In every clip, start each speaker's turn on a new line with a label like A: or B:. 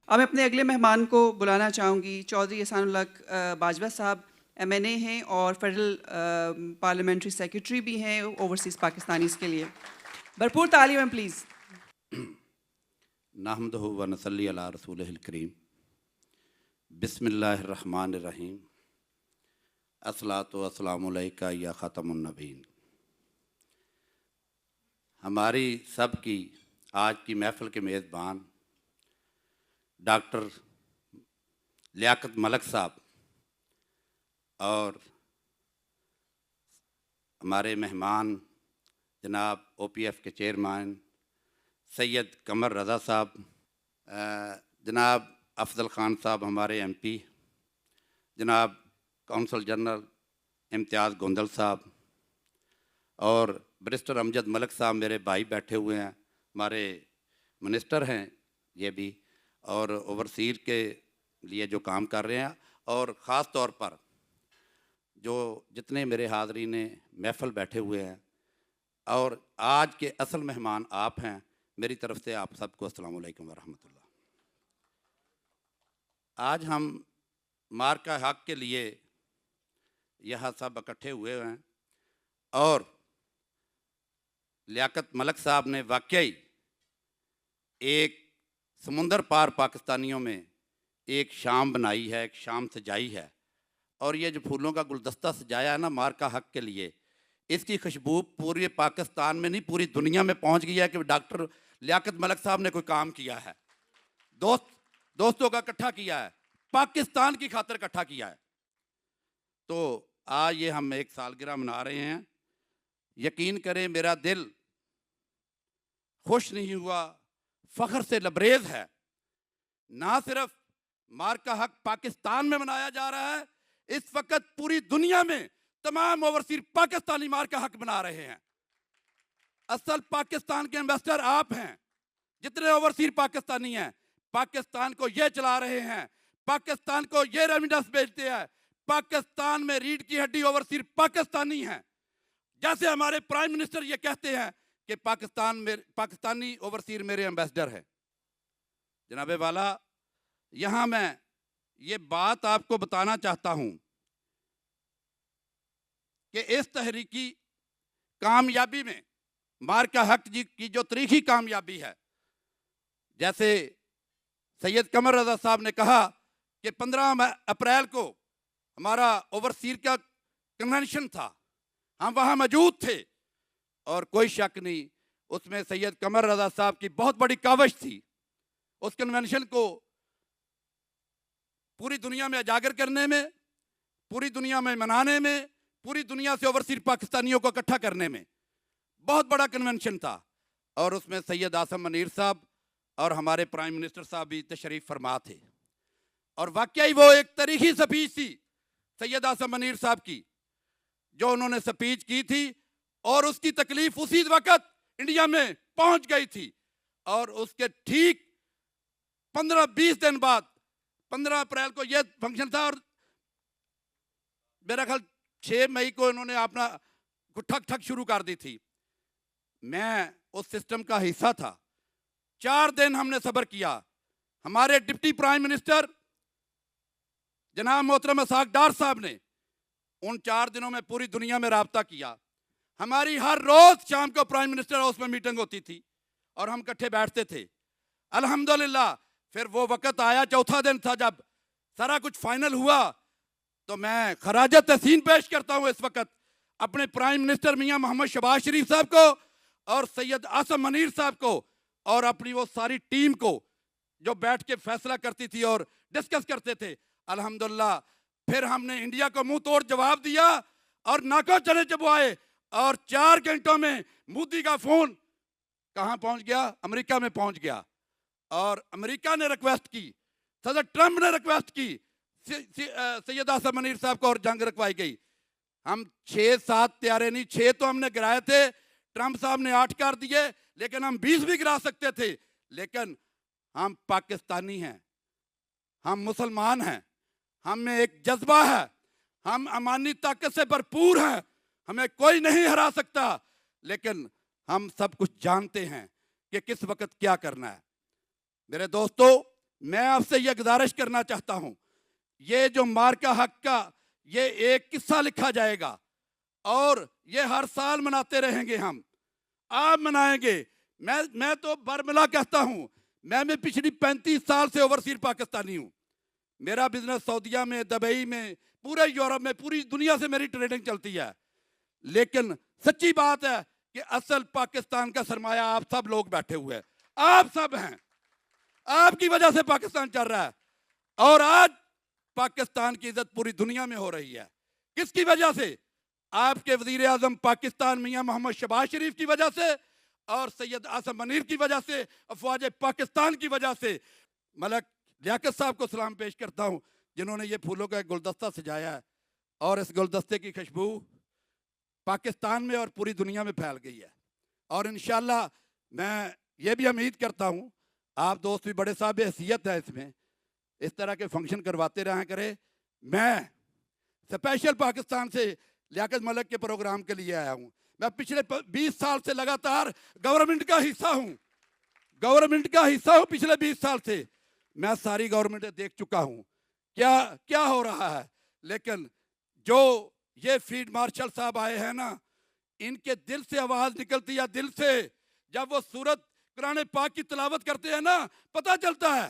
A: अब मैं अपने अगले मेहमान को बुलाना चाहूँगी। चौधरी एहसानुल्लाह बाजवा साहब MNA हैं और फेडरल पार्लियामेंट्री सेक्रेटरी भी हैं ओवरसीज़ पाकिस्तानीज़ के लिए। भरपूर तालियां प्लीज़।
B: नहमदुहु व नसल्ली अला रसूलिहिल करीम। बिस्मिल्लाहिर रहमानिर रहीम। अस्सलातु वस्सलामु अलैका या ख़ातमुन नबीन। हमारी सब की आज की महफ़िल के मेज़बान डॉक्टर लियाकत मलिक साहब और हमारे मेहमान जनाब OPF के चेयरमैन सैयद कमर रज़ा साहब, जनाब अफजल ख़ान साहब हमारे MP, जनाब कौंसल जनरल इम्तियाज़ गोंदल साहब और बैरिस्टर अमजद मलिक साहब मेरे भाई बैठे हुए हैं, हमारे मिनिस्टर हैं ये भी, और ओवरसीज़ के लिए जो काम कर रहे हैं, और ख़ास तौर पर जो जितने मेरे हाज़रीन महफ़िल बैठे हुए हैं और आज के असल मेहमान आप हैं, मेरी तरफ़ से आप सबको अस्सलामु अलैकुम व रहमतुल्लाह। आज हम मार्का हक़ के लिए यहाँ सब इकट्ठे हुए हैं और लियाकत मलिक साहब ने वाकई एक समुंदर पार पाकिस्तानियों में एक शाम बनाई है, एक शाम सजाई है, और ये जो फूलों का गुलदस्ता सजाया है ना मार्का हक़ के लिए, इसकी खुशबू पूरे पाकिस्तान में नहीं पूरी दुनिया में पहुंच गई है कि डॉक्टर लियाकत मलिक साहब ने कोई काम किया है, दोस्तों का इकट्ठा किया है, पाकिस्तान की खातिर इकट्ठा किया है। तो आज ये हम एक सालगिरह मना रहे हैं। यकीन करें मेरा दिल खुश नहीं हुआ, फ़ख्र से लबरेज है। ना सिर्फ मार्का हक़ पाकिस्तान में मनाया जा रहा है, इस वक्त पूरी दुनिया में तमाम ओवरसीज़ पाकिस्तानी मार्का हक़ बना रहे हैं। असल पाकिस्तान के इन्वेस्टर आप हैं, जितने ओवरसीज़ पाकिस्तानी हैं, पाकिस्तान को ये चला रहे हैं, पाकिस्तान को ये रेमिडेंस बेचते हैं, पाकिस्तान में रीढ़ की हड्डी ओवरसीज़ पाकिस्तानी हैं। जैसे हमारे प्राइम मिनिस्टर ये कहते हैं कि पाकिस्तान में पाकिस्तानी ओवरसीज़ मेरे एम्बेसडर है। जनाबे वाला, यहाँ मैं ये बात आपको बताना चाहता हूँ कि इस तहरीकी कामयाबी में मार्का हक़ जी की जो तारीखी कामयाबी है, जैसे सैयद कमर रज़ा साहब ने कहा कि 15 अप्रैल को हमारा ओवरसीज़ का कन्वेंशन था, हम वहाँ मौजूद थे, और कोई शक नहीं उसमें सैयद कमर रज़ा साहब की बहुत बड़ी काविश थी उस कन्वेंशन को पूरी दुनिया में उजागर करने में, पूरी दुनिया में मनाने में, पूरी दुनिया से ओवरसीज़ पाकिस्तानियों को इकट्ठा करने में। बहुत बड़ा कन्वेंशन था, और उसमें सैयद आसम मनीर साहब और हमारे प्राइम मिनिस्टर साहब भी तशरीफ़ फरमा थे, और वाकई वो एक तारीखी स्पीच थी सैयद आसम मनीर साहब की, जो उन्होंने स्पीच की थी, और उसकी तकलीफ उसी वक्त इंडिया में पहुंच गई थी, और उसके ठीक 15-20 दिन बाद 15 अप्रैल को यह फंक्शन था, और मेरा ख्याल 6 मई को इन्होंने अपना ठक ठक शुरू कर दी थी। मैं उस सिस्टम का हिस्सा था। 4 दिन हमने सब्र किया। हमारे डिप्टी प्राइम मिनिस्टर जनाब मोहतरम इसाक डार साहब ने उन 4 दिनों में पूरी दुनिया में राब्ता किया। हमारी हर रोज शाम को प्राइम मिनिस्टर हाउस में मीटिंग होती थी और हम इकट्ठे बैठते थे। अल्हम्दुलिल्लाह फिर वो वक्त आया, चौथा दिन था, जब सारा कुछ फाइनल हुआ, तो मैं खराज तहसीन पेश करता हूँ इस वक्त अपने प्राइम मिनिस्टर मियाँ मोहम्मद शहबाज शरीफ साहब को और सैयद आसम मनीर साहब को और अपनी वो सारी टीम को जो बैठ के फैसला करती थी और डिस्कस करते थे। अल्हम्दुलिल्लाह फिर हमने इंडिया को मुंह तोड़ जवाब दिया और नाको चने चबवाए, और 4 घंटों में मोदी का फोन कहाँ पहुंच गया? अमेरिका में पहुंच गया, और अमेरिका ने रिक्वेस्ट की, सदर ट्रंप ने रिक्वेस्ट की, सैयद आसम मनीर साहब को, और जंग रखवाई गई। हम 6-7 त्यारे नहीं, 6 तो हमने गिराए थे, ट्रंप साहब ने 8 कर दिए, लेकिन हम 20 भी गिरा सकते थे। लेकिन हम पाकिस्तानी हैं, हम मुसलमान हैं, हम में एक जज्बा है, हम अमानी ताकत से भरपूर हैं, हमें कोई नहीं हरा सकता। लेकिन हम सब कुछ जानते हैं कि किस वक्त क्या करना है। मेरे दोस्तों, मैं आपसे यह गुजारिश करना चाहता हूं, ये जो मार्का हक का ये एक किस्सा लिखा जाएगा और ये हर साल मनाते रहेंगे हम, आप मनाएंगे। मैं तो बरमिला कहता हूं, मैं पिछली 35 साल से ओवरसीज पाकिस्तानी हूं। मेरा बिजनेस सऊदीया में, दुबई में, पूरे यूरोप में, पूरी दुनिया से मेरी ट्रेडिंग चलती है। लेकिन सच्ची बात है कि असल पाकिस्तान का सरमाया आप सब लोग बैठे हुए हैं, आप सब हैं। आपकी वजह से पाकिस्तान चल रहा है और आज पाकिस्तान की इज्जत पूरी दुनिया में हो रही है। किसकी वजह से? आपके वजीर आजम पाकिस्तान मियां मोहम्मद शहबाज शरीफ की वजह से और सैयद आसम मनीर की वजह से, अफवाज पाकिस्तान की वजह से। मलक लियाकत साहब को सलाम पेश करता हूं जिन्होंने ये फूलों का एक गुलदस्ता सजाया है और इस गुलदस्ते की खुशबू पाकिस्तान में और पूरी दुनिया में फैल गई है। और इंशाल्लाह मैं ये भी उम्मीद करता हूं, आप दोस्त भी बड़े साहब हैसियत है इसमें, इस तरह के फंक्शन करवाते रहा करें। मैं स्पेशल पाकिस्तान से लियाकत मलिक के प्रोग्राम के लिए आया हूं। मैं पिछले 20 साल से लगातार गवर्नमेंट का हिस्सा हूं, पिछले 20 साल से मैं सारी गवर्नमेंटें देख चुका हूं क्या क्या हो रहा है। लेकिन जो ये फील्ड मार्शल साहब आए हैं ना, इनके दिल से आवाज निकलती है, दिल से। जब वो सूरत कुरान पाक की तिलावत करते हैं ना, पता चलता है,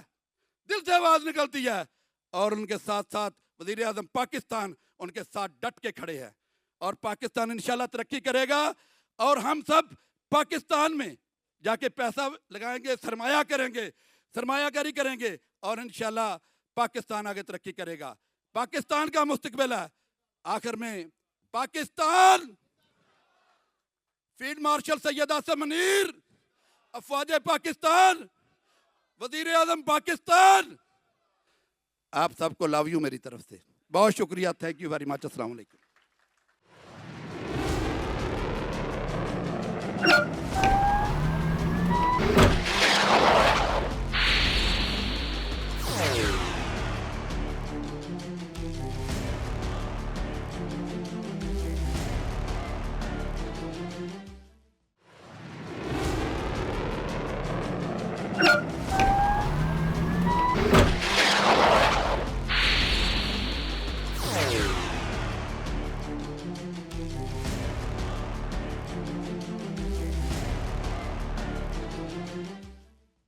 B: दिल से आवाज निकलती है। और उनके साथ साथ वजीर आजम पाकिस्तान उनके साथ डट के खड़े हैं और पाकिस्तान इंशाल्लाह तरक्की करेगा। और हम सब पाकिस्तान में जाके पैसा लगाएंगे, सरमायाकारी करेंगे और इंशाल्लाह पाकिस्तान आगे तरक्की करेगा। पाकिस्तान का मुस्तकबिल है। आखिर में पाकिस्तान, फील्ड मार्शल सैयद आसम मनीर, अफवाज पाकिस्तान, वजीर आजम पाकिस्तान, आप सबको लव यू मेरी तरफ से। बहुत शुक्रिया, थैंक यू वेरी मच। अस्सलाम वालेकुम।